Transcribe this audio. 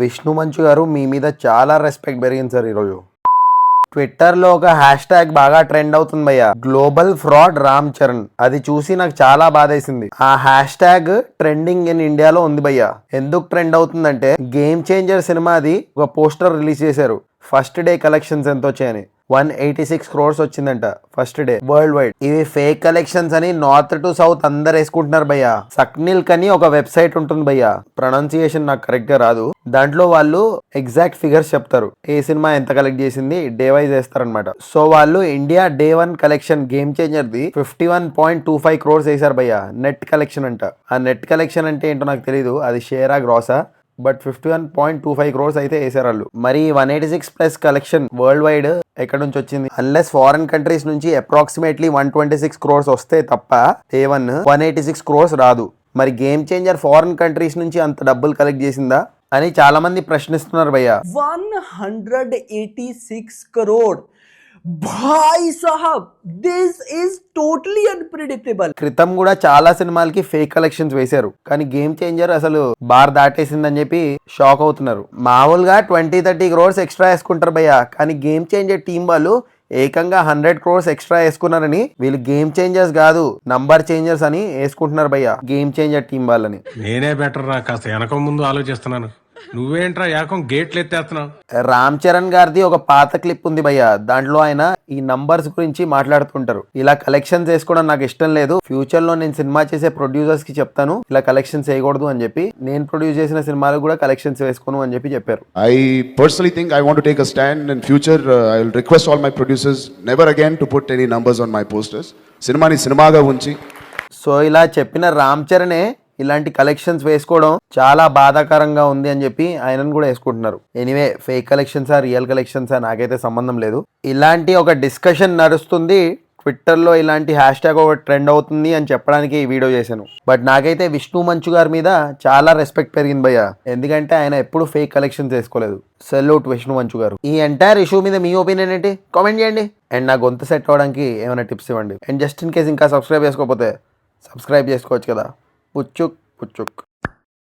విష్ణు మంచు గారు మీ మీద చాలా రెస్పెక్ట్ పెరిగింది సార్ ఈరోజు. ట్విట్టర్లో ఒక హ్యాష్ ట్యాగ్ బాగా ట్రెండ్ అవుతుంది భయ్య, గ్లోబల్ ఫ్రాడ్ రామ్ చరణ్. అది చూసి నాకు చాలా బాధేసింది. ఆ హ్యాష్ ట్యాగ్ ట్రెండింగ్ ఇన్ ఇండియాలో ఉంది భయ్య. ఎందుకు ట్రెండ్ అవుతుందంటే గేమ్ చేంజర్ సినిమాది ఒక పోస్టర్ రిలీజ్ చేశారు. ఫస్ట్ డే కలెక్షన్స్ ఎంత వచ్చాయని 186 crores వచ్చిందంట ఫస్ట్ డే వరల్డ్ వైడ్. ఇవి ఫేక్ కలెక్షన్స్ అని నార్త్ టు సౌత్ అందరు వేసుకుంటున్నారు భయ్య. సక్నిల్క్ అని ఒక వెబ్సైట్ ఉంటుంది భయ్య, ప్రొనౌన్సియేషన్ నాకు కరెక్ట్ గా రాదు. దాంట్లో వాళ్ళు ఎగ్జాక్ట్ ఫిగర్స్ చెప్తారు, ఏ సినిమా ఎంత కలెక్ట్ చేసింది డే వైజ్ వేస్తారనమాట. సో వాళ్ళు India day 1 collection game changer the 51.25 crores వేసారు భయ్య. నెట్ కలెక్షన్ అంట. ఆ నెట్ కలెక్షన్ అంటే ఏంటో నాకు తెలియదు, అది షేరా గ్రాసా, బట్ 51.25 crores అయితే వేసారు వాళ్ళు. మరి 186+ కలెక్షన్ వరల్డ్ వైడ్ ఎక్కడ నుంచి వచ్చింది? అన్లెస్ ఫారెన్ కంట్రీస్ నుంచి అప్రాక్సిమేట్లీ 126 crores వస్తే తప్ప A1 186 crores రాదు. మరి గేమ్ చేంజర్ ఫారెన్ కంట్రీస్ నుంచి అంత డబ్బులు కలెక్ట్ చేసిందా అని చాలా మంది ప్రశ్నిస్తున్నారు భయ్య. 186 crore. Bhai sahab, this is totally unpredictable. క్రితం కూడా చాలా సినిమాలకి ఫేక్ కలెక్షన్స్ వేశారు, కానీ గేమ్ చేంజర్ అసలు బార్ దాటేసిందని చెప్పి షాక్ అవుతున్నారు. మామూలుగా 20-30 crores ఎక్స్ట్రా వేసుకుంటారు భయ్య, కానీ గేమ్ చేంజర్ టీం వాళ్ళు ఏకంగా 100 crores ఎక్స్ట్రా వేసుకున్నారని వీళ్ళు గేమ్ చేంజర్స్ కాదు నంబర్ చేంజర్స్ అని వేసుకుంటున్నారు భయ్య గేమ్ చేంజర్ టీం వాళ్ళని. నేనే బెటర్ రా, కాస్త వెనక ముందు ఆలోచిస్తున్నాను. నువ్వేంట్రా ఏకం గేట్లు ఎత్తేస్తున్నావు? రామ్ చరణ్ గారిది ఒక పాత క్లిప్ ఉంది భయ్య, దాంట్లో ఆయన ఈ నంబర్స్ గురించి మాట్లాడుతుంటారు. ఇలా కలెక్షన్స్ వేసుకోవడం నాకు ఇష్టం లేదు, ఫ్యూచర్ లో నేను సినిమా చేసే ప్రొడ్యూసర్స్ కి చెప్తాను ఇలా కలెక్షన్స్ వేయకూడదు అని చెప్పి. నేను ప్రొడ్యూస్ చేసిన సినిమాలు కూడా కలెక్షన్స్ వేసుకోను అని చెప్పి చెప్పారు. I personally think I want to take a stand in future. I will request all my producers never again to put any numbers on my posters. సినిమాని సినిమాగా ఉంచి. సో ఇలా చెప్పిన రామ్ చరణే ఇలాంటి కలెక్షన్స్ వేసుకోవడం చాలా బాధాకరంగా ఉంది అని చెప్పి ఆయనను కూడా వేసుకుంటున్నారు. ఎనీవే, ఫేక్ కలెక్షన్సా రియల్ కలెక్షన్సా నాకైతే సంబంధం లేదు. ఇలాంటి ఒక డిస్కషన్ నడుస్తుంది ట్విట్టర్లో, ఇలాంటి హ్యాష్ ట్యాగ్ ఒక ట్రెండ్ అవుతుంది అని చెప్పడానికి ఈ వీడియో చేశాను. బట్ నాకైతే విష్ణు మంచు గారి మీద చాలా రెస్పెక్ట్ పెరిగింది భయ్య, ఎందుకంటే ఆయన ఎప్పుడు ఫేక్ కలెక్షన్స్ వేసుకోలేదు. సెల్యూట్ విష్ణు మంచు గారు. ఈ ఎంటైర్ ఇష్యూ మీద మీ ఒపీనియన్ ఏంటి కామెంట్ చేయండి. అండ్ నా గొంతు సెట్ అవ్వడానికి ఏమైనా టిప్స్ ఇవ్వండి. అండ్ జస్ట్ ఇన్ కేస్ ఇంకా సబ్స్క్రైబ్ చేసుకోకపోతే సబ్స్క్రైబ్ చేసుకోవచ్చు కదా. పుచ్చుక్ పుచ్చుక్.